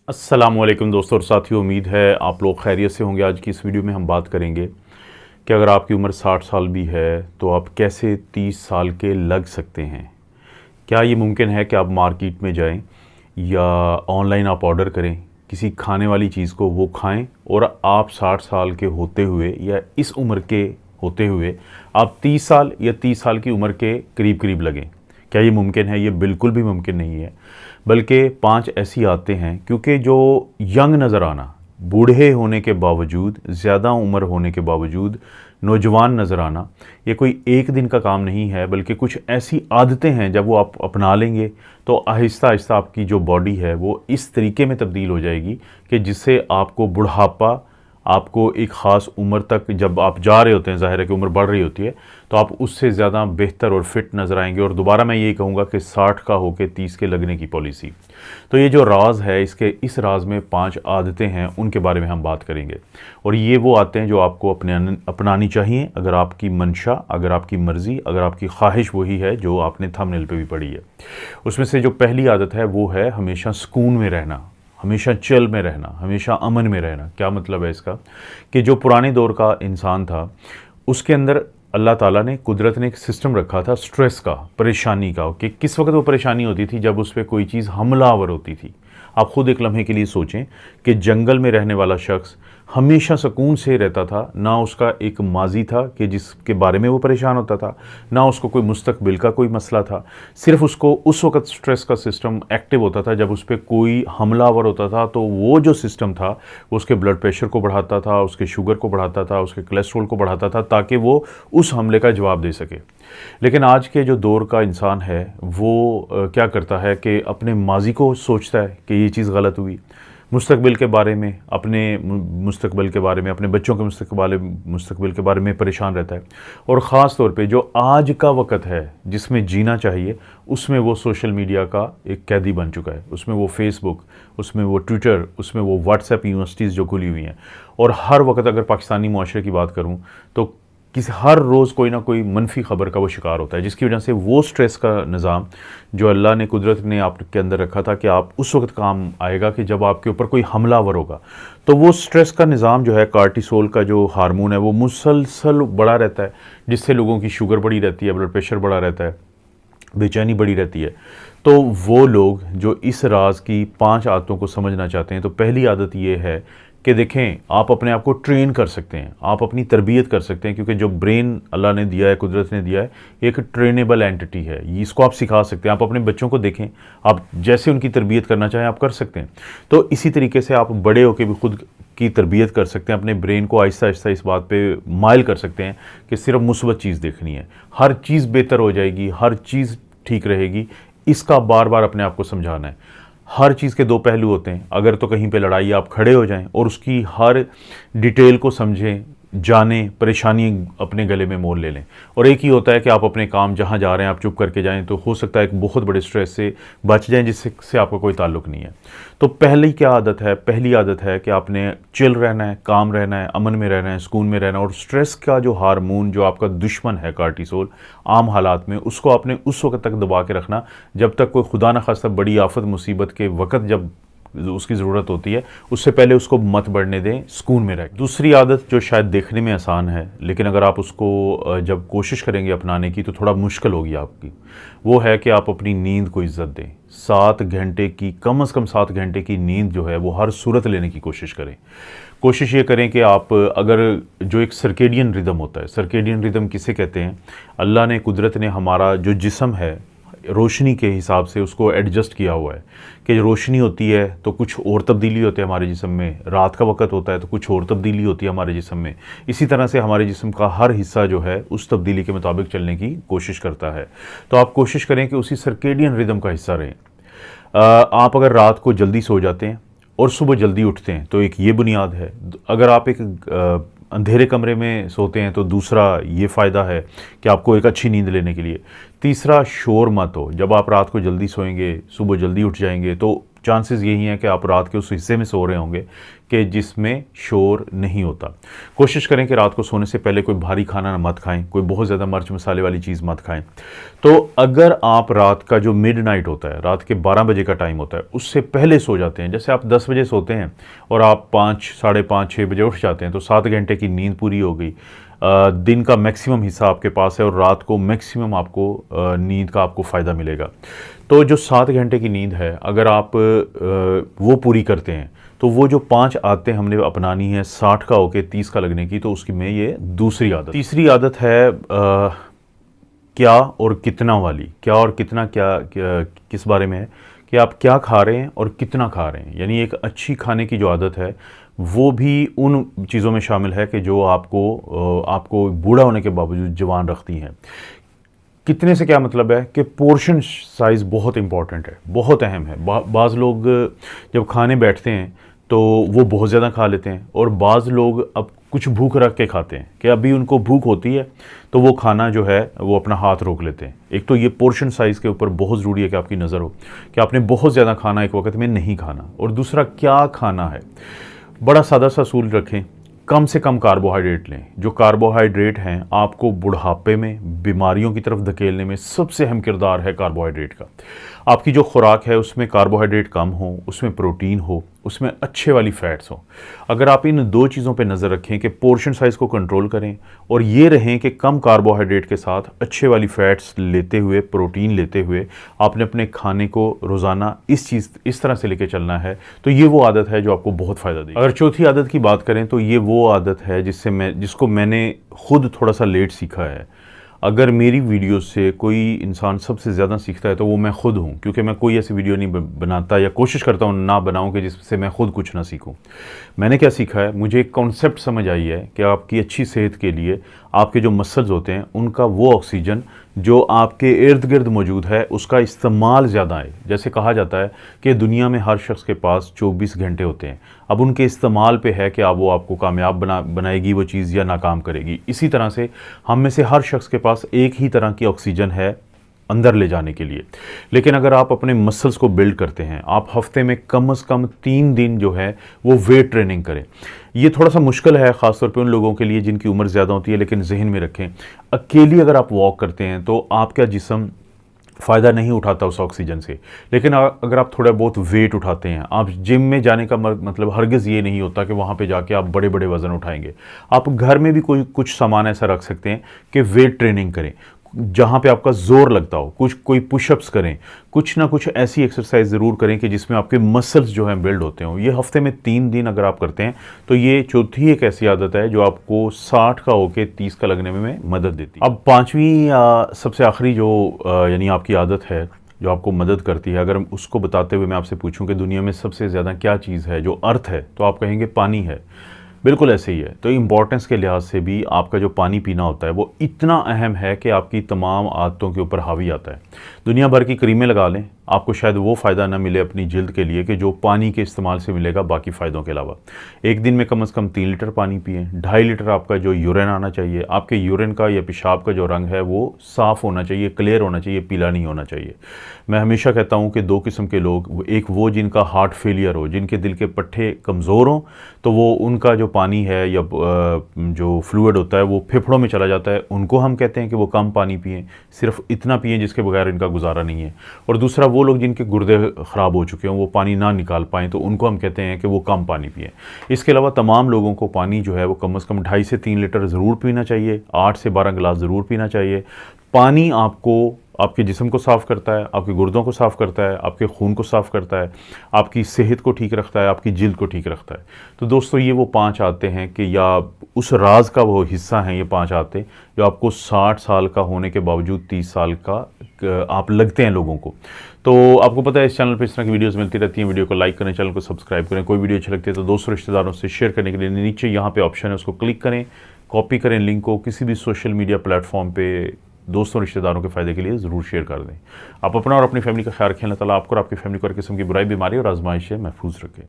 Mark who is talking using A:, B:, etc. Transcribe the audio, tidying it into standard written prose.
A: अस्सलामुअलैकुम दोस्तों और साथियों, उम्मीद है आप लोग खैरियत से होंगे। आज की इस वीडियो में हम बात करेंगे कि अगर आपकी उम्र 60 साल भी है तो आप कैसे 30 साल के लग सकते हैं। क्या ये मुमकिन है कि आप मार्केट में जाएं या ऑनलाइन आप ऑर्डर करें किसी खाने वाली चीज़ को, वो खाएं और आप 60 साल के होते हुए या इस उम्र के होते हुए आप 30 साल या 30 साल की उम्र के करीब करीब लगें। क्या ये मुमकिन है? ये बिल्कुल भी मुमकिन नहीं है। बल्कि 5 ऐसी आदतें हैं, क्योंकि जो यंग नज़र आना, बूढ़े होने के बावजूद, ज़्यादा उम्र होने के बावजूद नौजवान नज़र आना, ये कोई एक दिन का काम नहीं है, बल्कि कुछ ऐसी आदतें हैं जब वो आप अपना लेंगे तो आहिस्ता आहिस्ता आपकी जो बॉडी है वो इस तरीके में तब्दील हो जाएगी कि जिससे आपको बुढ़ापा, आपको एक ख़ास उम्र तक जब आप जा रहे होते हैं, ज़ाहिर है कि उम्र बढ़ रही होती है, तो आप उससे ज़्यादा बेहतर और फिट नज़र आएंगे। और दोबारा मैं यही कहूँगा कि 60 का होके 30 के लगने की पॉलिसी। तो ये जो राज है, इस राज में 5 आदतें हैं, उनके बारे में हम बात करेंगे। और ये वो आदतें हैं जो आपको अपनानी चाहिए अगर आपकी मंशा, अगर आपकी मर्ज़ी, अगर आपकी ख्वाहिश वही है जो आपने थंबनेल पे भी पढ़ी है। उसमें से जो पहली आदत है वो है हमेशा सुकून में रहना, हमेशा चिल में रहना, हमेशा अमन में रहना। क्या मतलब है इसका? कि जो पुराने दौर का इंसान था उसके अंदर अल्लाह ताला ने, कुदरत ने एक सिस्टम रखा था स्ट्रेस का, परेशानी का, कि किस वक्त वो परेशानी होती थी जब उस पर कोई चीज़ हमलावर होती थी। आप खुद एक लम्हे के लिए सोचें कि जंगल में रहने वाला शख्स हमेशा सुकून से रहता था, ना उसका एक माजी था कि जिसके बारे में वो परेशान होता था, ना उसको कोई मुस्तकबिल का कोई मसला था। सिर्फ उसको उस वक्त स्ट्रेस का सिस्टम एक्टिव होता था जब उस पर कोई हमलावर होता था, तो वो जो सिस्टम था वो उसके ब्लड प्रेशर को बढ़ाता था, उसके शुगर को बढ़ाता था, उसके कोलेस्ट्रॉल को बढ़ाता था, ताकि वो उस हमले का जवाब दे सके। लेकिन आज के जो दौर का इंसान है वो क्या करता है कि अपने माजी को सोचता है कि ये चीज़ गलत हुई, मुस्तकबिल के बारे में, अपने मुस्तकबिल के बारे में, अपने बच्चों के मुस्तकबिल के बारे में परेशान रहता है। और ख़ास तौर पे जो आज का वक़्त है जिसमें जीना चाहिए, उसमें वो सोशल मीडिया का एक कैदी बन चुका है। उसमें वो फेसबुक, उसमें वो ट्विटर, उसमें वो व्हाट्सएप यूनिवर्सिटीज़ जो खुली हुई हैं। और हर वक्त अगर पाकिस्तानी मुआशरे की बात करूँ तो हर रोज़ कोई ना कोई मनफी ख़बर का वो शिकार होता है, जिसकी वजह से वो स्ट्रेस का निज़ाम जो अल्लाह ने, कुदरत ने आपके अंदर रखा था कि आप उस वक्त काम आएगा कि जब आपके ऊपर कोई हमलावर होगा, तो वो स्ट्रेस का निज़ाम जो है, कार्टिसोल का जो हार्मोन है, वो मुसलसल बढ़ा रहता है, जिससे लोगों की शुगर बढ़ी रहती है, ब्लड प्रेशर बढ़ा रहता है, बेचैनी बढ़ी रहती है। तो वो लोग जो इस राज की 5 आदतों को समझना चाहते हैं, तो पहली आदत ये है कि देखें, आप अपने आप को ट्रेन कर सकते हैं, आप अपनी तरबियत कर सकते हैं, क्योंकि जो ब्रेन अल्लाह ने दिया है, कुदरत ने दिया है, एक ट्रेनेबल एंटिटी है। इसको आप सिखा सकते हैं। आप अपने बच्चों को देखें, आप जैसे उनकी तरबियत करना चाहें आप कर सकते हैं। तो इसी तरीके से आप बड़े होकर भी खुद की तरबियत कर सकते हैं, अपने ब्रेन को आहिस्ता आहिस्ता इस बात पे माइल कर सकते हैं कि सिर्फ मुस्बत चीज़ देखनी है, हर चीज़ बेहतर हो जाएगी, हर चीज़ ठीक रहेगी। इसका बार बार अपने आप को समझाना है। हर चीज़ के 2 पहलू होते हैं। अगर तो कहीं पे लड़ाई, आप खड़े हो जाएं और उसकी हर डिटेल को समझें, जानें, परेशानी अपने गले में मोल ले लें। और एक ही होता है कि आप अपने काम जहां जा रहे हैं आप चुप करके जाएं, तो हो सकता है एक बहुत बड़े स्ट्रेस से बच जाएं जिससे आपका कोई ताल्लुक़ नहीं है। तो पहली क्या आदत है? पहली आदत है कि आपने चिल रहना है, काम रहना है, अमन में रहना है, सुकून में रहना है। और स्ट्रेस का जो हार्मोन, जो आपका दुश्मन है कार्टिसोल, आम हालात में उसको आपने उस वक्त तक दबा के रखना जब तक कोई खुदा न खास्ता बड़ी आफत मुसीबत के वक्त जब उसकी ज़रूरत होती है, उससे पहले उसको मत बढ़ने दें, सुकून में रहें। दूसरी आदत जो शायद देखने में आसान है, लेकिन अगर आप उसको जब कोशिश करेंगे अपनाने की तो थोड़ा मुश्किल होगी आपकी, वो है कि आप अपनी नींद को इज़्ज़त दें। 7 घंटे की, कम से कम 7 घंटे की नींद जो है वो हर सूरत लेने की कोशिश करें। कोशिश ये करें कि आप, अगर जो एक सर्केडियन रिदम होता है, सर्केडियन रिदम किसे कहते हैं? अल्लाह ने, कुदरत ने हमारा जो जिस्म है रोशनी के हिसाब से उसको एडजस्ट किया हुआ है कि रोशनी होती है तो कुछ और तब्दीली होती है हमारे जिस्म में, रात का वक्त होता है तो कुछ और तब्दीली होती है हमारे जिस्म में। इसी तरह से हमारे जिस्म का हर हिस्सा जो है उस तब्दीली के मुताबिक चलने की कोशिश करता है। तो आप कोशिश करें कि उसी सर्केडियन रिदम का हिस्सा रहें। आप अगर रात को जल्दी सो जाते हैं और सुबह जल्दी उठते हैं तो एक ये बुनियाद है। अगर आप एक अंधेरे कमरे में सोते हैं तो दूसरा ये फ़ायदा है कि आपको एक अच्छी नींद लेने के लिए। तीसरा, शोर मत हो। जब आप रात को जल्दी सोएंगे, सुबह जल्दी उठ जाएंगे, तो चांसेस यही हैं कि आप रात के उस हिस्से में सो रहे होंगे कि जिसमें शोर नहीं होता। कोशिश करें कि रात को सोने से पहले कोई भारी खाना मत खाएं, कोई बहुत ज़्यादा मिर्च मसाले वाली चीज़ मत खाएं। तो अगर आप रात का जो मिडनाइट होता है, रात के 12 बजे का टाइम होता है, उससे पहले सो जाते हैं, जैसे आप 10 बजे सोते हैं और आप 5, साढ़े 5, 6 बजे उठ जाते हैं, तो 7 घंटे की नींद पूरी हो गई। दिन का मैक्सिमम हिस्सा आपके पास है और रात को मैक्सिमम आपको नींद का आपको फ़ायदा मिलेगा। तो जो 7 घंटे की नींद है, अगर आप वो पूरी करते हैं तो वो जो 5 आदतें हमने अपनानी है 60 का होके 30 का लगने की, तो उसकी में ये दूसरी आदत। तीसरी आदत है क्या और कितना वाली। क्या और कितना क्या किस बारे में है कि आप क्या खा रहे हैं और कितना खा रहे हैं। यानी एक अच्छी खाने की जो आदत है वो भी उन चीज़ों में शामिल है कि जो आपको बूढ़ा होने के बावजूद जवान रखती हैं। कितने से क्या मतलब है कि पोर्शन साइज़ बहुत इंपॉर्टेंट है, बहुत अहम है। बाज़ लोग जब खाने बैठते हैं तो वो बहुत ज़्यादा खा लेते हैं और बाज़ लोग अब कुछ भूख रख के खाते हैं कि अभी उनको भूख होती है तो वो खाना जो है वो अपना हाथ रोक लेते हैं। एक तो ये पोर्शन साइज़ के ऊपर बहुत ज़रूरी है कि आपकी नज़र हो कि आपने बहुत ज़्यादा खाना एक वक्त में नहीं खाना। और दूसरा क्या खाना है, बड़ा सादा सा असूल रखें, कम से कम कार्बोहाइड्रेट लें। जो कार्बोहाइड्रेट हैं आपको बुढ़ापे में बीमारियों की तरफ धकेलने में सबसे अहम किरदार है कार्बोहाइड्रेट का। आपकी जो खुराक है उसमें कार्बोहाइड्रेट कम हो, उसमें प्रोटीन हो, उसमें अच्छे वाली फ़ैट्स हो। अगर आप इन दो चीज़ों पे नज़र रखें कि पोर्शन साइज़ को कंट्रोल करें और ये रहें कि कम कार्बोहाइड्रेट के साथ अच्छे वाली फ़ैट्स लेते हुए, प्रोटीन लेते हुए आपने अपने खाने को रोज़ाना इस तरह से लेके चलना है, तो ये वो आदत है जो आपको बहुत फ़ायदा देगी। अगर चौथी आदत की बात करें तो ये वो आदत है जिसको मैंने खुद थोड़ा सा लेट सीखा है। अगर मेरी वीडियो से कोई इंसान सबसे ज़्यादा सीखता है तो वो मैं खुद हूँ, क्योंकि मैं कोई ऐसी वीडियो नहीं बनाता या कोशिश करता हूँ ना बनाऊँ कि जिससे मैं खुद कुछ ना सीखूँ। मैंने क्या सीखा है, मुझे एक कॉन्सेप्ट समझ आई है कि आपकी अच्छी सेहत के लिए आपके जो मसल्स होते हैं उनका वो ऑक्सीजन जो आपके इर्द गिर्द मौजूद है उसका इस्तेमाल ज़्यादा है। जैसे कहा जाता है कि दुनिया में हर शख्स के पास 24 घंटे होते हैं, अब उनके इस्तेमाल पे है कि वो आपको कामयाब बनाएगी वो चीज़ या नाकाम करेगी। इसी तरह से हम में से हर शख्स के पास एक ही तरह की ऑक्सीजन है अंदर ले जाने के लिए। लेकिन अगर आप अपने मसल्स को बिल्ड करते हैं, आप हफ्ते में कम से कम 3 दिन जो है वो वेट ट्रेनिंग करें। ये थोड़ा सा मुश्किल है ख़ासतौर पे उन लोगों के लिए जिनकी उम्र ज़्यादा होती है, लेकिन जहन में रखें अकेली अगर आप वॉक करते हैं तो आपका जिस्म फ़ायदा नहीं उठाता उस ऑक्सीजन से। लेकिन अगर आप थोड़ा बहुत वेट उठाते हैं, आप जिम में जाने का मतलब हरगिज़ ये नहीं होता कि वहाँ पे जाके आप बड़े बड़े वज़न उठाएंगे। आप घर में भी कुछ सामान ऐसा रख सकते हैं कि वेट ट्रेनिंग करें, जहाँ पे आपका जोर लगता हो। कोई पुशअप्स करें, कुछ ना कुछ ऐसी एक्सरसाइज ज़रूर करें कि जिसमें आपके मसल्स जो हैं बिल्ड होते हों। ये हफ्ते में 3 दिन अगर आप करते हैं तो ये चौथी एक ऐसी आदत है जो आपको 60 का होके 30 का लगने में मदद देती है। अब 5वीं सबसे आखिरी जो यानी आपकी आदत है जो आपको मदद करती है, अगर उसको बताते हुए मैं आपसे पूछूं कि दुनिया में सबसे ज़्यादा क्या चीज़ है जो अर्थ है, तो आप कहेंगे पानी है। बिल्कुल ऐसे ही है। तो इम्पॉर्टेंस के लिहाज से भी आपका जो पानी पीना होता है वो इतना अहम है कि आपकी तमाम आदतों के ऊपर हावी आता है। दुनिया भर की क्रीमें लगा लें, आपको शायद वो फ़ायदा ना मिले अपनी जिल्द के लिए कि जो पानी के इस्तेमाल से मिलेगा बाकी फ़ायदों के अलावा। एक दिन में कम से कम 3 लीटर पानी पिएँ। 2.5 लीटर आपका जो यूरिन आना चाहिए, आपके यूरिन का या पेशाब का जो रंग है वो साफ़ होना चाहिए, क्लियर होना चाहिए, पीला नहीं होना चाहिए। मैं हमेशा कहता हूँ कि 2 किस्म के लोग, एक वो जिनका हार्ट फेलियर हो, जिनके दिल के पट्टे कमज़ोर हों, तो वो उनका जो पानी है या जो फ्लूइड होता है वो फेफड़ों में चला जाता है, उनको हम कहते हैं कि वो कम पानी पिएँ, सिर्फ इतना पिएँ जिसके बगैर इनका गुजारा नहीं है। और दूसरा वो लोग जिनके गुर्दे ख़राब हो चुके हों, वो पानी ना निकाल पाएँ, तो उनको हम कहते हैं कि वो कम पानी पिएँ। इसके अलावा तमाम लोगों को पानी जो है वो कम से कम 2.5 से 3 लीटर ज़रूर पीना चाहिए, 8 से 12 गिलास ज़रूर पीना चाहिए। पानी आपको आपके जिस्म को साफ़ करता है, आपके गुर्दों को साफ़ करता है, आपके खून को साफ़ करता है, आपकी सेहत को ठीक रखता है, आपकी जिल्द को ठीक रखता है। तो दोस्तों ये वो 5 आदतें हैं कि या उस राज का वो हिस्सा हैं ये 5 आदतें जो आपको 60 साल का होने के बावजूद 30 साल का आप लगते हैं लोगों को। तो आपको पता है इस चैनल पर इस तरह की वीडियोज़ मिलती रहती हैं। वीडियो को लाइक करें, चैनल को सब्सक्राइब करें। कोई वीडियो अच्छी लगती है तो दोस्तों रिश्तेदारों से शेयर करने के लिए नीचे यहाँ पर ऑप्शन है, उसको क्लिक करें, कॉपी करें लिंक को, किसी भी सोशल मीडिया प्लेटफॉर्म पे दोस्तों रिश्तेदारों के फ़ायदे के लिए ज़रूर शेयर कर दें। आप अपना और अपनी फैमिली का ख्याल रखें। अल्लाह ताला आपको और आपकी फैमिली को हर किस्म की बुराई, बीमारी और आजमाइश से महफूज रखें।